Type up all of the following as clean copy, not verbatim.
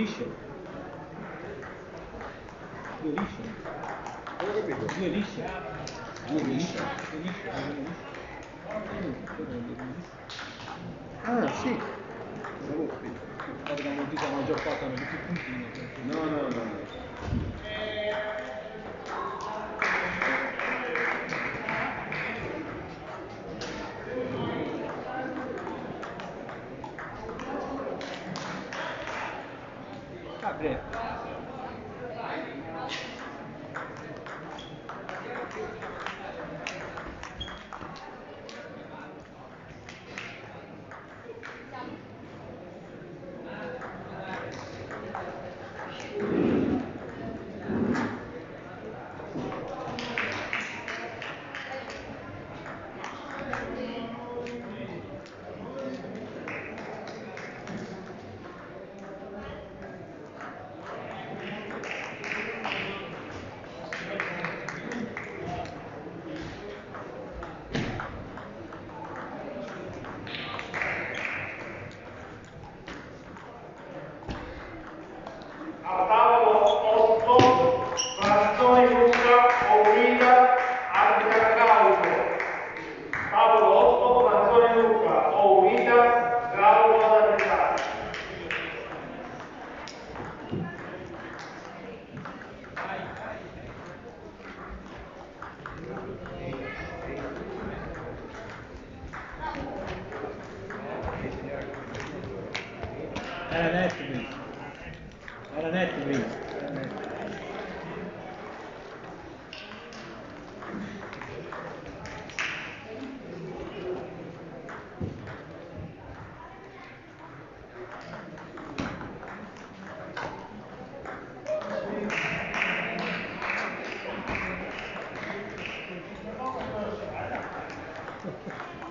lisce. Due lisce. Non ho capito. Due lisce. Due lisce. Due lisce. Ah, sì. Non avevo capito. Dato che hanno la maggior parte hanno tutti i puntini. No. Apri. A tavolo 8, Franzoni Luca, Oguida, Arbitra Claudio. Tavolo 8, Franzoni Luca, Oguida, Claudio ad arbitrare. Era Netflix. Era Netflix.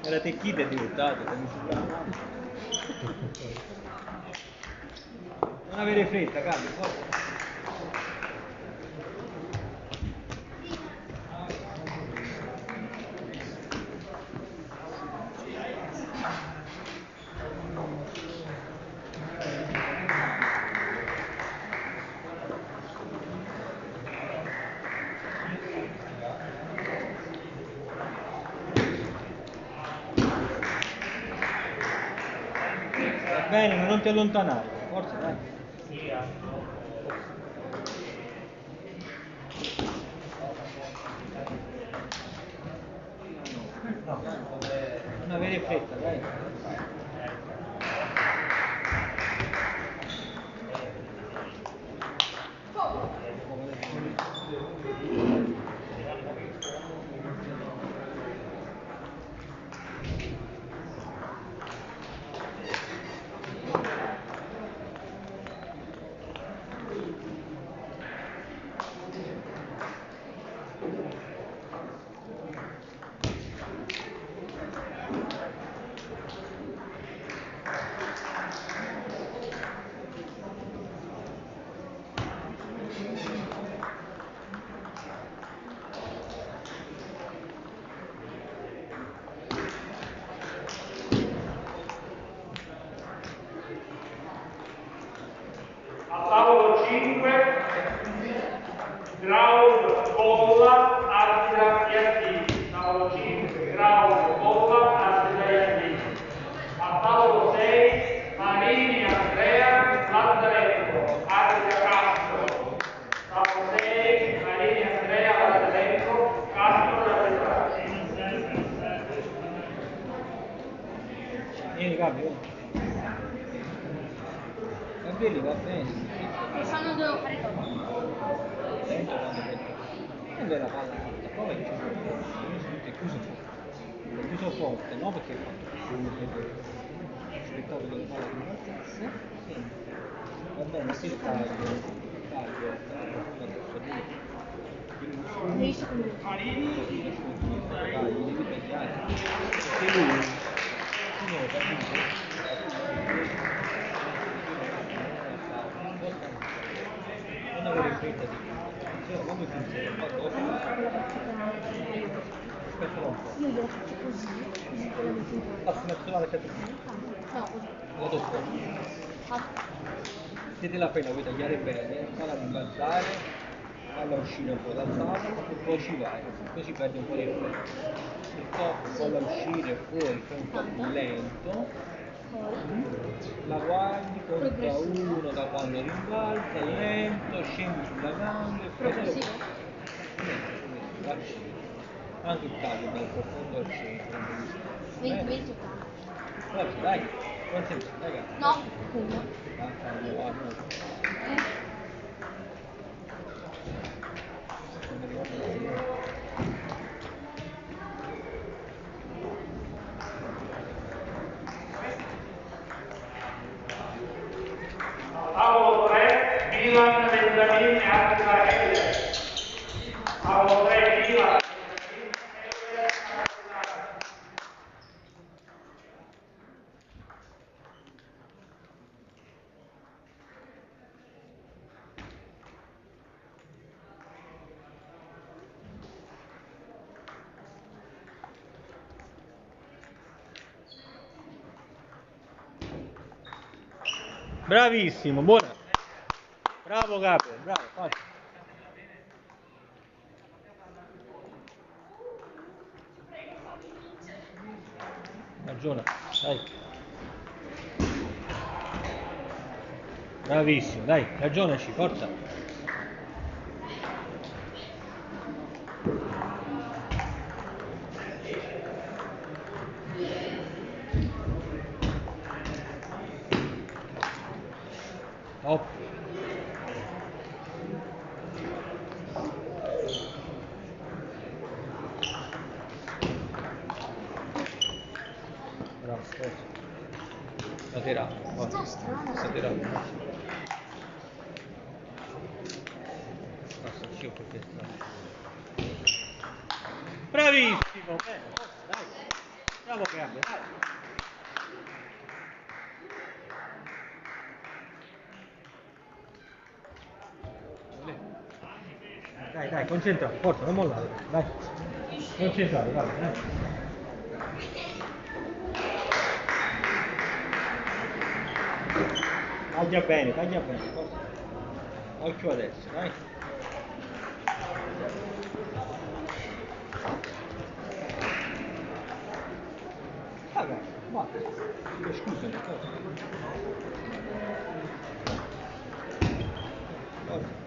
Era Tecchita è diventato, non avere fretta, Carlo, forza. Va bene, ma non ti allontanare, forza, dai. Non avere fretta, dai. A tavolo 5, Grau, Colla, Arbitra Iardini. Tavolo 5, Grau, Colla, Arbitra Iardini. A tavolo 6, Marini Andrea, Landarenko, Arbitra Castro. Tavolo 6, Marini Andrea, Landarenko, Castro, l'arbitratore. Vieni, Gabriele. Gabriele va bene. Lo sanno dove fare dopo. Attento quando prende la palla alta, prova che è chiuso forte. È chiuso forte, no perché ha fatto aspettato che la palla rimbalzasse. Va bene, sì, taglio, Nei secondi. tagli, devi tagliare. Perché lui, non ho capito. Non avere fretta di quando finisce l'ho fatto aspetta un po'. Io glielo faccio così te lo metti in cuore. Passi nazionale che No, così. la dopo. Fatto. mettete la penna, vuoi tagliare bene, falla rimbalzare, falla uscire un po' dal tavolo e poi ci vai, così perdi un po' di effetto. E poi falla uscire fuori, fai un po' più lento, la guardi, conta uno da quando rimbalza, lento, scendi sulla gamba e poi Progressivo? anche il taglio dal profondo al centro. 20 80. Forza, dai, concentra, ragazzi. No, uno. Tavolo 3, Milan, Benjamin, Attila, Heller. Tavolo 3, Milan. Bravissimo, buona. Bravo Gabriele, bravo, facile. Ragiona, dai. Bravissimo, dai, ragionaci, forza. Top. Bravo, forza. Staterà, forza. Staterà. Passa il cibo perché sta. Bravissimo, bene, forza, dai. Bravo Gabriele, dai. Dai, dai, concentrato, forza, non mollare, dai. Concentrato, dai, dai. Taglia bene, forza. Occhio adesso, dai. Vabbè, basta. Scusami, forza. Forza.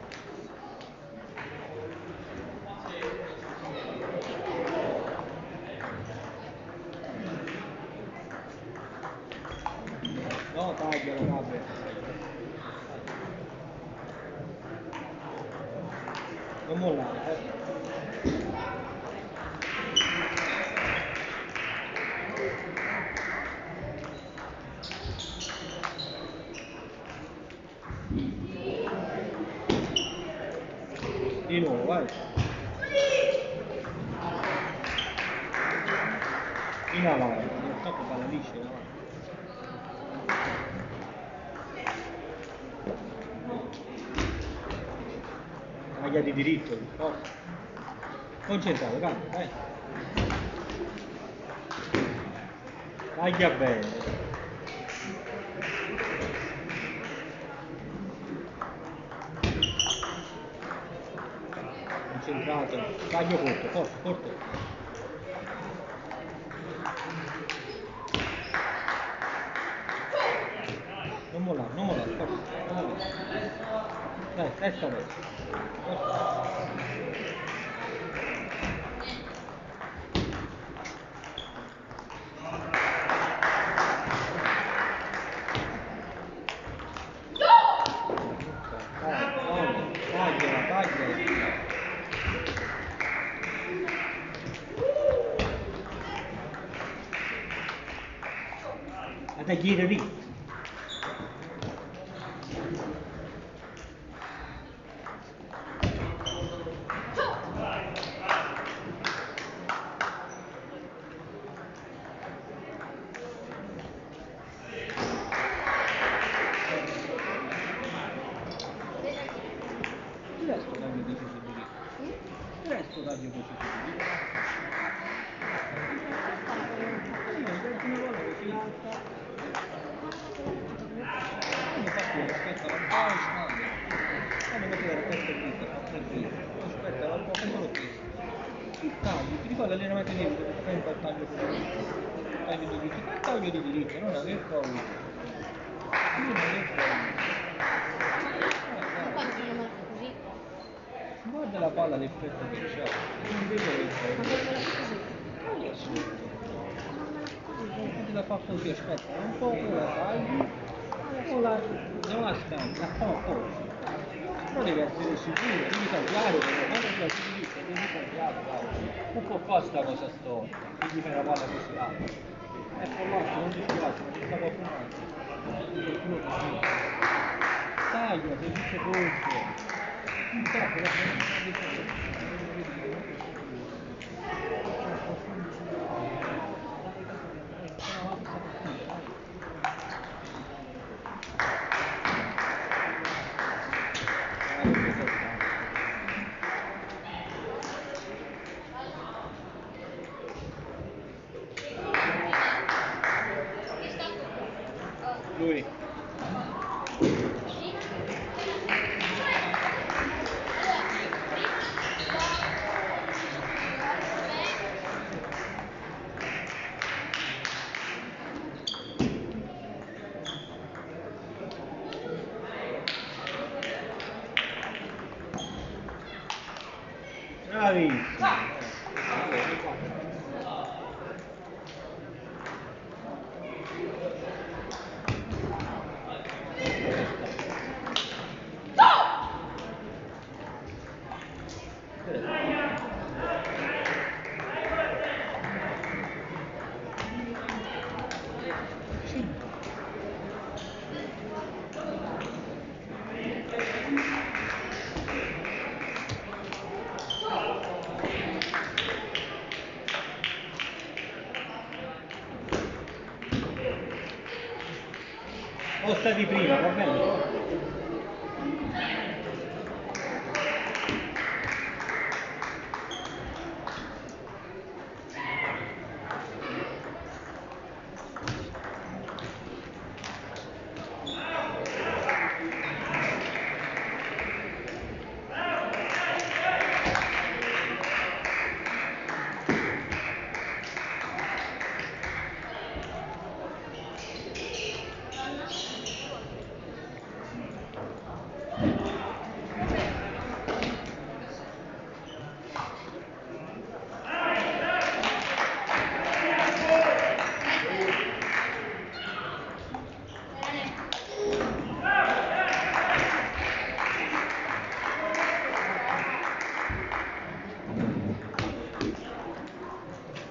No, taglialo, vabbè. Non mollare, Di nuovo, vai. In avanti, non so che va la liscia in avanti. Taglia di diritto, forza. Concentrato, cambia, dai. Taglia bene. Concentrato, taglio corto, forza, corto. Non mollare, forza, non mollare. Dai, testa adesso. Forza. Tagliala. La tagliere lì. Resto taglio deciso di Resto taglio deciso di Infatti aspetta la quando metti la testa dritta, fa 3 dritte, aspetta un po', faccelo questo. Tu tagli, ti ricordi l'allenamento di ieri, fai un po' il taglio con taglio di dritto, fai il taglio di dritto, non aver paura. Non aver paura. Quando sono morto così? Guarda la palla l'effetto che c'ha, non vedo Ma l'effetto. fammela così. Taglia sotto. Fammela così. Ti la fa così, aspetta, un po' la tagli, o la, non la scambi, la fa forza. Però devi essere sicuro, devi tagliare, quando ti la sinistra, devi tagliare, guarda. Non può fare sta cosa storta, quindi fai la palla così alta. E con l'altro non ti spiace, ma ci sta qualcun altro. Qualcuno così. Taglia, sei tutto corto. Troppo, la prima lui. Bravissimo. O sta di prima, va bene?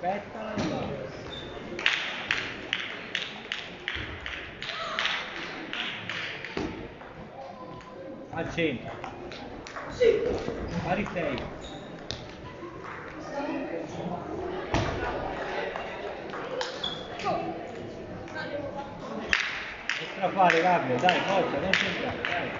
Aspetta, al centro. Pari 6. Extra fare Gabriel, dai, forza, concentrare, dai.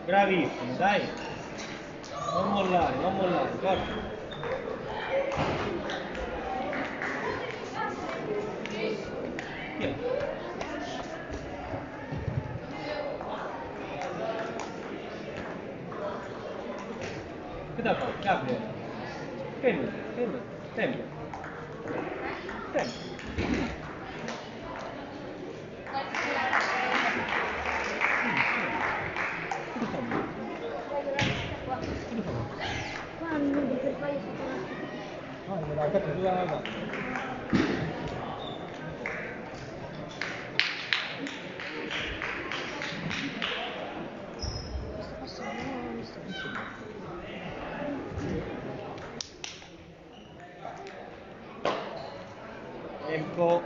Bravissimo, dai. Non mollare, forza. Chi è? Che da fare? Gabriel. Fermo, tempo. Quando per sbaglio sono No, me l'ha fatto tu la questo passo non l'ho visto. Tempo.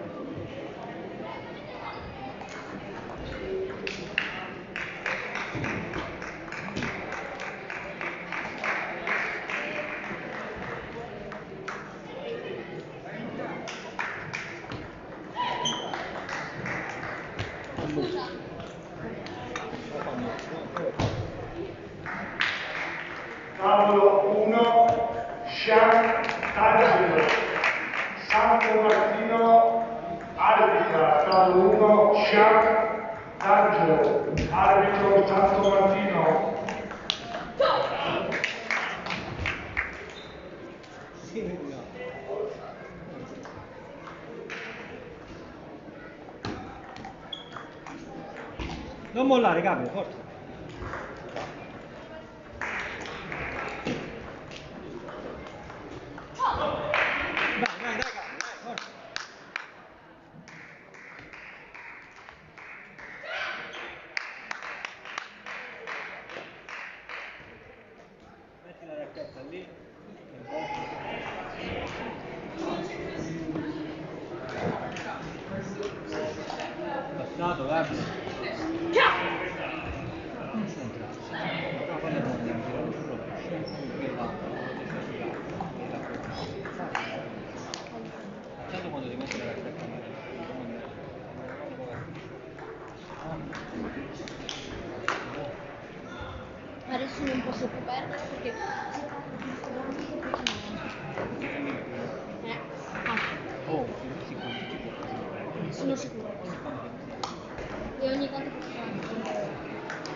Scian D'Angelo, Santo Martino, arbitra, stallo 1, Scian D'Angelo, arbitro Santo Martino. Sì, vedi, no. Non mollare, Gabriele, forza. Dai, Gabriele, dai, forza. Metti la racchetta lì. Passato, Gabriele. Concentrarsi. La palla non andiamo a girare solo per tanto quando ti metti la racchetta Adesso non posso più perdere perché oh, sicuro, sicuro. sono sicura. E ogni tanto posso fare.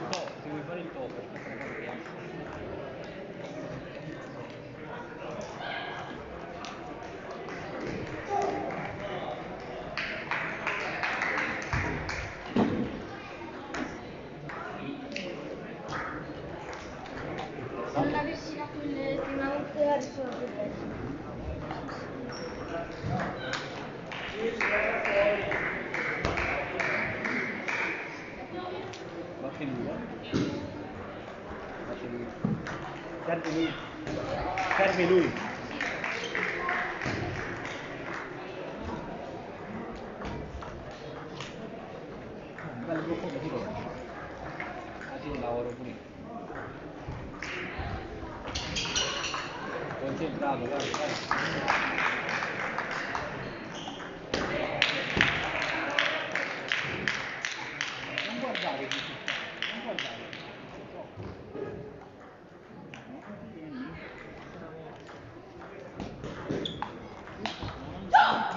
No, se vuoi fare il top, Se non avessi dato il prima volta adesso la più batti lui, batti lui. Serve lui. Serve lui. Un bel blocco così lo faccio. Così lavoro pulito. Concentrato, guarda, guarda. Non guardare qui, non guardare.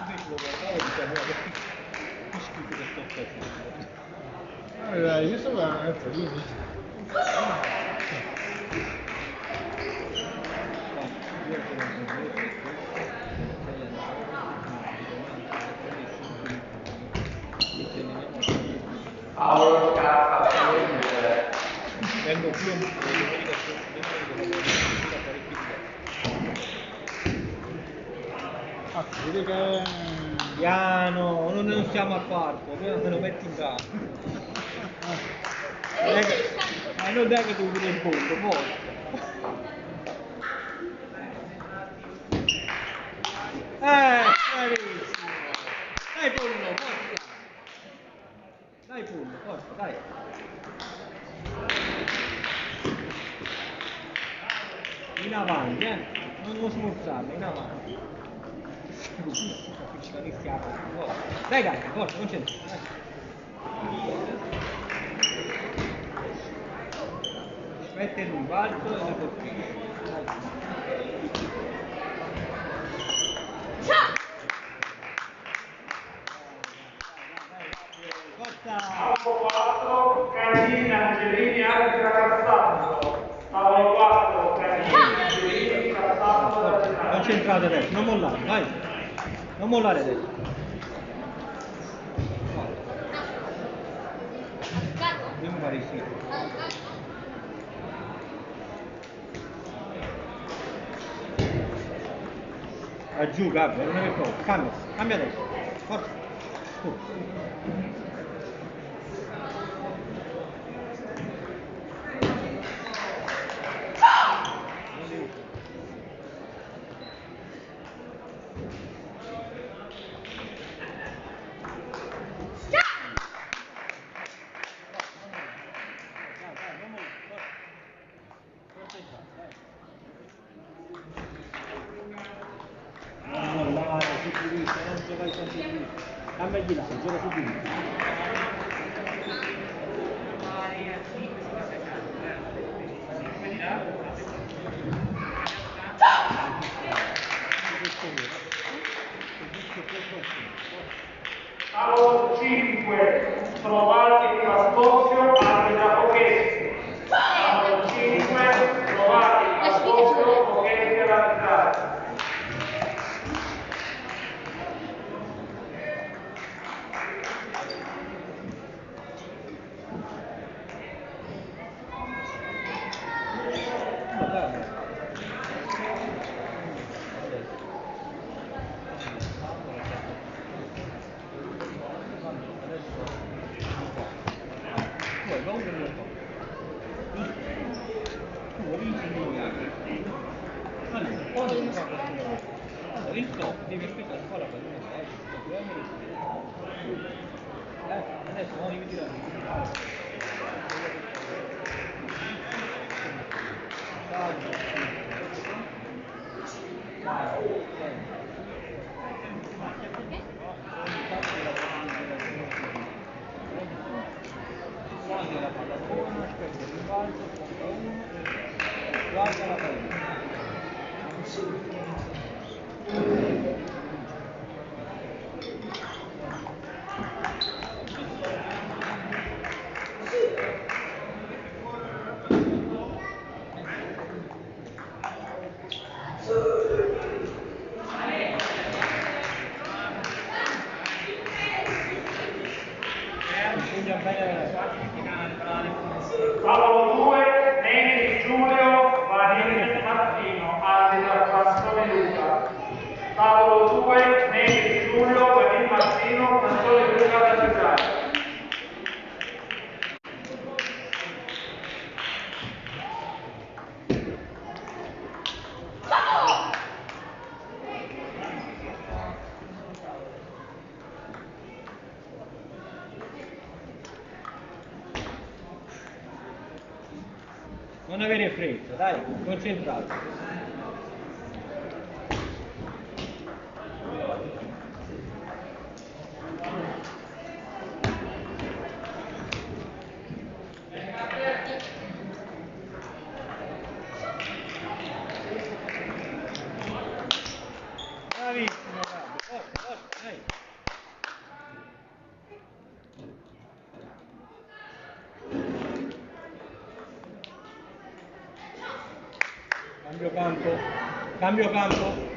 Invece lo guardare e diciamo, che schifo che sto facendo. Allora, io sto guardando, Paolo Scarpa, Vengo più vedi che piano, non siamo al quarto, prima me lo metti in campo. Non è che devi dire il fondo, forza. Bravissimo. Dai Pollo, forza. Dai Pollo, forza, dai. In avanti, non smorzarlo, in avanti. Dai dai, forza, concentrati. Aspetta il rimbalzo e le colpisci. Forza! Paolo 4, Canini, Angelini, arbitra Cassano. Paolo 4, Canini, Angelini, Cassano. Concentrate adesso, non mollare, vai! Non mollare adesso. Non fare sì. Giù, Gabriele, non è che cosa. Cambia adesso. Forza. Su. Non mollare, su sinistra, non giocare su sinistra. Cambia di lato, gioca su sinistra. Quando si fa questo? Quando il top devi aspettare un po' la pallina, adesso non devi tirare. Quando la palla aspetta il rimbalzo, punta uno, guarda la pallina. Tavolo 2, Neri Giulio, Vanini Martino, arbitra Fransone Luca. Tavolo 2, Neri Giulio, Vanini Martino, Fransone Luca da giocare. Non avere fretta, dai, concentrato. Bravissimo, bravo, forza, dai. Cambio campo.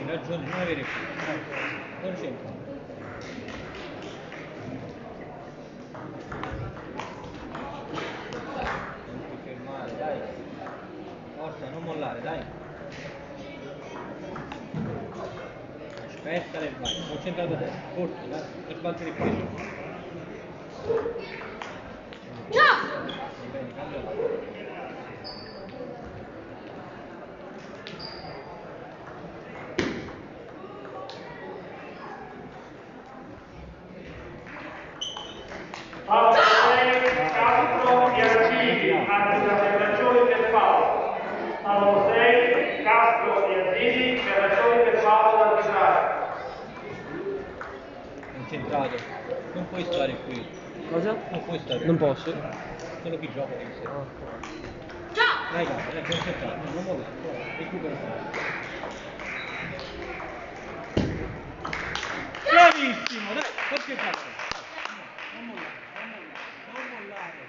Ragione, non avere più. Concentrato. Non ti fermare, dai. Forza, non mollare, dai. Aspetta e vai. Concentrato te. Forza, dai. Per sbattere il peso. Va bene, cambia là. Tavolo 6, Castro e Arzini, arbitra per ragioni per fallo. Tavolo 6, Castro e Arzini, per ragioni per fallo da giocare. Concentrato. Non puoi stare qui. Cosa? Non puoi stare. Non posso? Solo chi gioca devi stare. Dai, dai, concentrato. Non mollare. Recupera. Bravissimo, dai, concentrato. Non mollare, non mollare.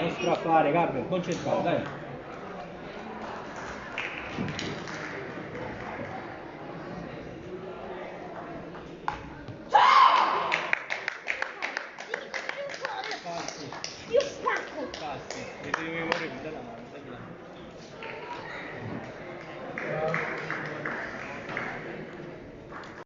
Non strappare, Gabriel, concentrato, dai.